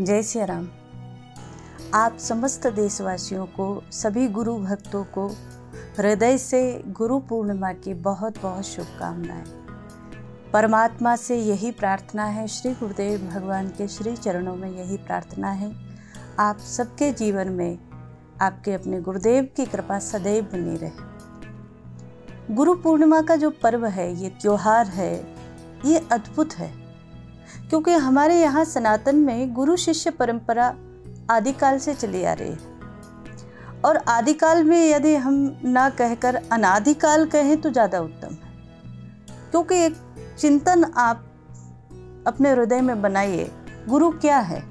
जय श्री राम। आप समस्त देशवासियों को, सभी गुरु भक्तों को हृदय से गुरु पूर्णिमा की बहुत बहुत शुभकामनाएं। परमात्मा से यही प्रार्थना है, श्री गुरुदेव भगवान के श्री चरणों में यही प्रार्थना है, आप सबके जीवन में आपके अपने गुरुदेव की कृपा सदैव बनी रहे। गुरु पूर्णिमा का जो पर्व है, ये त्योहार है, ये अद्भुत है, क्योंकि हमारे यहाँ सनातन में गुरु शिष्य परंपरा आदिकाल से चली आ रही है। और आदिकाल में यदि हम ना कहकर अनादिकाल कहें तो ज़्यादा उत्तम है, क्योंकि एक चिंतन आप अपने हृदय में बनाइए, गुरु क्या है।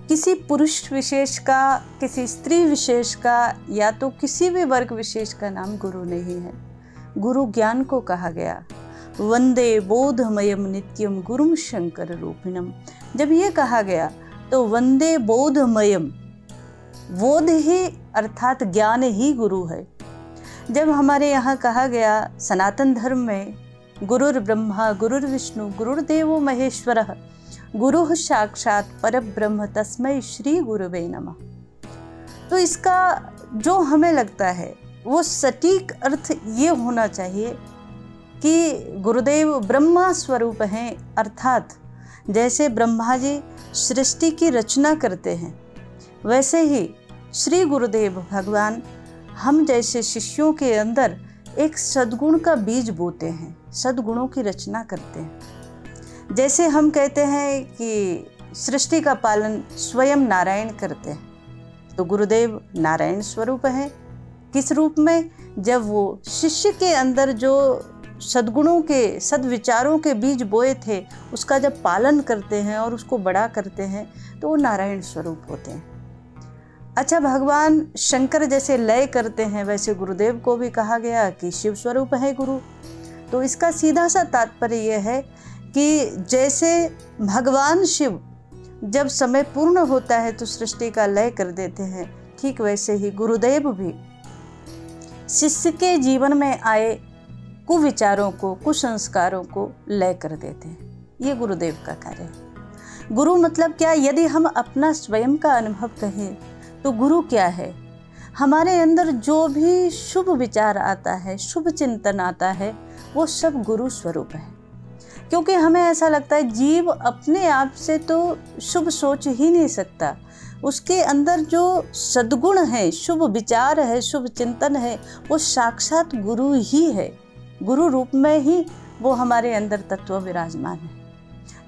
किसी पुरुष विशेष का, किसी स्त्री विशेष का, या तो किसी भी वर्ग विशेष का नाम गुरु नहीं है। गुरु ज्ञान को कहा गया, वंदे बोधमयम नित्यम गुरुम शंकर रूपिणम। जब ये कहा गया तो वंदे बोधमयम, बोध ही अर्थात ज्ञान ही गुरु है। जब हमारे यहाँ कहा गया सनातन धर्म में गुरुर ब्रह्मा गुरुर विष्णु गुरुर्देवो महेश्वरः गुरुः साक्षात् परब्रह्म तस्मै श्री गुरुवे नमः, तो इसका जो हमें लगता है वो सटीक अर्थ ये होना चाहिए कि गुरुदेव ब्रह्मा स्वरूप हैं, अर्थात जैसे ब्रह्मा जी सृष्टि की रचना करते हैं, वैसे ही श्री गुरुदेव भगवान हम जैसे शिष्यों के अंदर एक सद्गुण का बीज बोते हैं, सद्गुणों की रचना करते हैं। जैसे हम कहते हैं कि सृष्टि का पालन स्वयं नारायण करते हैं, तो गुरुदेव नारायण स्वरूप हैं। किस रूप में? जब वो शिष्य के अंदर जो सद्गुणों के, सद्विचारों के बीज बोए थे, उसका जब पालन करते हैं और उसको बड़ा करते हैं तो वो नारायण स्वरूप होते हैं। अच्छा, भगवान शंकर जैसे लय करते हैं, वैसे गुरुदेव को भी कहा गया कि शिव स्वरूप है गुरु। तो इसका सीधा सा तात्पर्य यह है कि जैसे भगवान शिव जब समय पूर्ण होता है तो सृष्टि का लय कर देते हैं, ठीक वैसे ही गुरुदेव भी शिष्य के जीवन में आए कुविचारों को, कुसंस्कारों को लय कर देते हैं। ये गुरुदेव का कार्य है। गुरु मतलब क्या? यदि हम अपना स्वयं का अनुभव कहें तो गुरु क्या है? हमारे अंदर जो भी शुभ विचार आता है, शुभ चिंतन आता है, वो सब गुरु स्वरूप है। क्योंकि हमें ऐसा लगता है जीव अपने आप से तो शुभ सोच ही नहीं सकता, उसके अंदर जो सद्गुण है, शुभ विचार है, शुभ चिंतन है, वो साक्षात गुरु ही है। गुरु रूप में ही वो हमारे अंदर तत्व विराजमान है।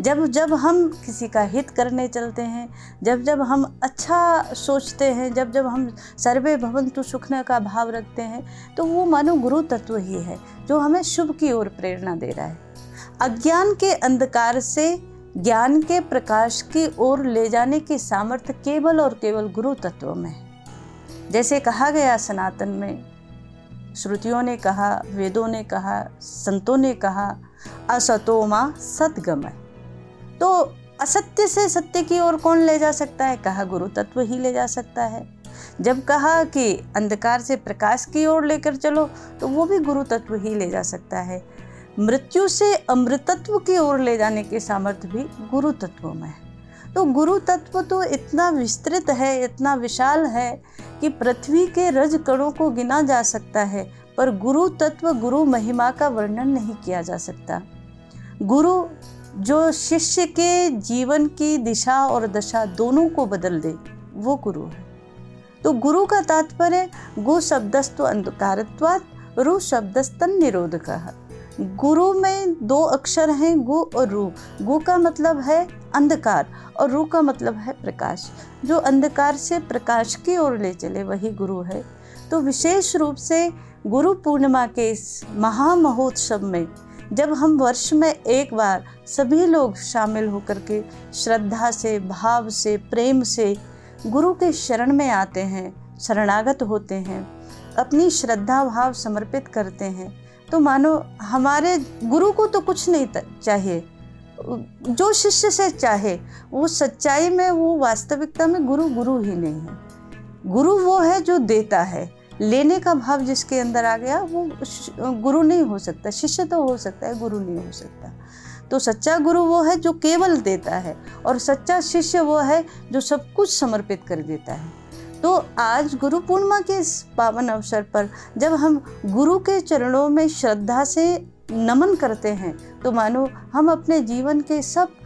जब जब हम किसी का हित करने चलते हैं, जब जब हम अच्छा सोचते हैं, जब जब हम सर्वे भवन्तु सुखिनः का भाव रखते हैं, तो वो मानो गुरु तत्व ही है जो हमें शुभ की ओर प्रेरणा दे रहा है। अज्ञान के अंधकार से ज्ञान के प्रकाश की ओर ले जाने की सामर्थ्य केवल और केवल गुरु तत्व में है। जैसे कहा गया सनातन में, श्रुतियों ने कहा, वेदों ने कहा, संतों ने कहा, असतो मा सद्गमय। तो असत्य से सत्य की ओर कौन ले जा सकता है? कहा गुरु तत्व ही ले जा सकता है। जब कहा कि अंधकार से प्रकाश की ओर लेकर चलो, तो वो भी गुरु तत्व ही ले जा सकता है। मृत्यु से अमृतत्व की ओर ले जाने के सामर्थ्य भी गुरु तत्व में है। तो गुरु तत्व तो इतना विस्तृत है, इतना विशाल है कि पृथ्वी के रज कणों को गिना जा सकता है, पर गुरु तत्व, गुरु महिमा का वर्णन नहीं किया जा सकता। गुरु जो शिष्य के जीवन की दिशा और दशा दोनों को बदल दे, वो गुरु है। तो गुरु का तात्पर्य गु शब्दस्तु अंधकारत्वात्, रु शब्दस्तन निरोधकः। गुरु में दो अक्षर हैं, गु और रु। गु का मतलब है अंधकार और रु का मतलब है प्रकाश। जो अंधकार से प्रकाश की ओर ले चले वही गुरु है। तो विशेष रूप से गुरु पूर्णिमा के इस महामहोत्सव में जब हम वर्ष में एक बार सभी लोग शामिल होकर के श्रद्धा से, भाव से, प्रेम से गुरु के शरण में आते हैं, शरणागत होते हैं, अपनी श्रद्धा भाव समर्पित करते हैं, तो मानो हमारे गुरु को तो कुछ नहीं चाहिए। जो शिष्य से चाहे वो सच्चाई में, वो वास्तविकता में गुरु गुरु ही नहीं है। गुरु वो है जो देता है। लेने का भाव जिसके अंदर आ गया वो गुरु नहीं हो सकता। शिष्य तो हो सकता है, गुरु नहीं हो सकता। तो सच्चा गुरु वो है जो केवल देता है, और सच्चा शिष्य वो है जो सब कुछ समर्पित कर देता है। तो आज गुरु पूर्णिमा के इस पावन अवसर पर जब हम गुरु के चरणों में श्रद्धा से नमन करते हैं, तो मानो हम अपने जीवन के सब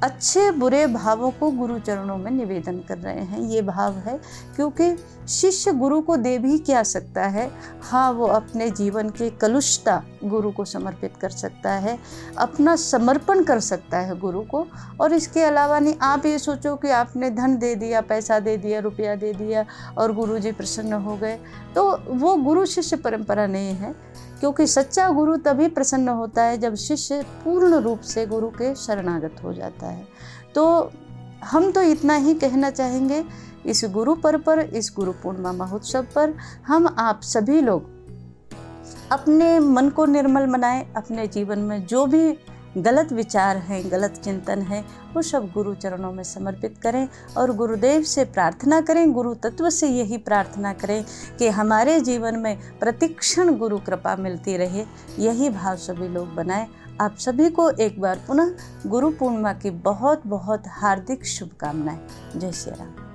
अच्छे बुरे भावों को गुरु चरणों में निवेदन कर रहे हैं। ये भाव है, क्योंकि शिष्य गुरु को दे भी क्या सकता है। हाँ, वो अपने जीवन की कलुषता गुरु को समर्पित कर सकता है, अपना समर्पण कर सकता है गुरु को। और इसके अलावा नहीं, आप ये सोचो कि आपने धन दे दिया, पैसा दे दिया, रुपया दे दिया और गुरु जी प्रसन्न हो गए, तो वो गुरु शिष्य परंपरा नहीं है। क्योंकि सच्चा गुरु तभी प्रसन्न होता है जब शिष्य पूर्ण रूप से गुरु के शरणागत हो जाता है। तो हम तो इतना ही कहना चाहेंगे, इस गुरु पर्व पर, इस गुरु पूर्णिमा महोत्सव पर हम आप सभी लोग अपने मन को निर्मल बनाएं, अपने जीवन में जो भी गलत विचार हैं, गलत चिंतन है, वो सब गुरु चरणों में समर्पित करें और गुरुदेव से प्रार्थना करें, गुरु तत्व से यही प्रार्थना करें कि हमारे जीवन में प्रतिक्षण गुरु कृपा मिलती रहे। यही भाव सभी लोग बनाएं। आप सभी को एक बार पुनः गुरु पूर्णिमा की बहुत बहुत हार्दिक शुभकामनाएं। जय श्री राम।